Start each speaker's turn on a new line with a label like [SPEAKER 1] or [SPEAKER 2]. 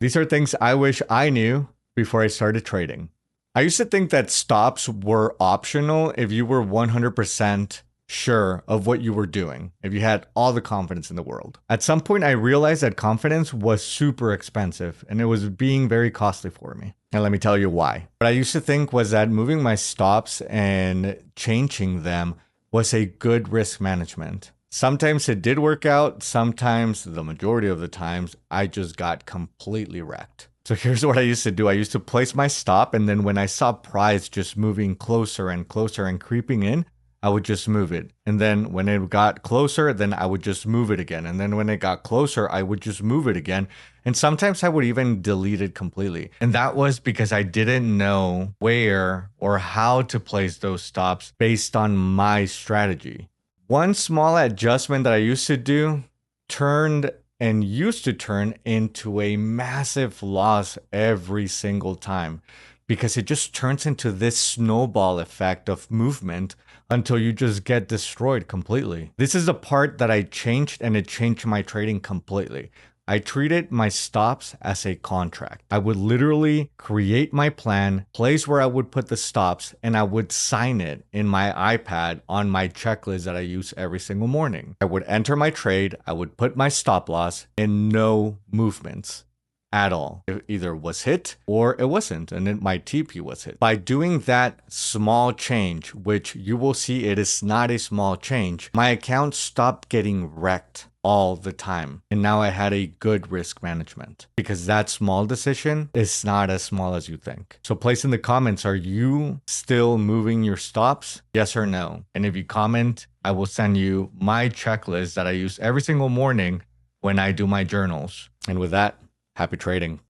[SPEAKER 1] These are things I wish I knew before I started trading. I used to think that stops were optional if you were 100% sure of what you were doing, if you had all the confidence in the world. At some point, I realized that confidence was super expensive and it was being very costly for me. And let me tell you why. What I used to think was that moving my stops and changing them was a good risk management. Sometimes it did work out. Sometimes, the majority of the times, I just got completely wrecked. So here's what I used to do. I used to place my stop, and then when I saw price just moving closer and closer and creeping in, I would just move it. And then when it got closer, then I would just move it again. And then when it got closer, I would just move it again. And sometimes I would even delete it completely. And that was because I didn't know where or how to place those stops based on my strategy. One small adjustment that I used to do turned and used to turn into a massive loss every single time because it just turns into this snowball effect of movement until you just get destroyed completely. This is the part that I changed, and it changed my trading completely. I treated my stops as a contract. I would literally create my plan, place where I would put the stops, and I would sign it in my iPad on my checklist that I use every single morning. I would enter my trade, I would put my stop loss, and no movements at all. It either was hit or it wasn't, and then my TP was hit. By doing that small change, which you will see it is not a small change, my account stopped getting wrecked all the time. And now I had a good risk management because that small decision is not as small as you think. So place in the comments, are you still moving your stops? Yes or no? And if you comment, I will send you my checklist that I use every single morning when I do my journals. And with that, happy trading.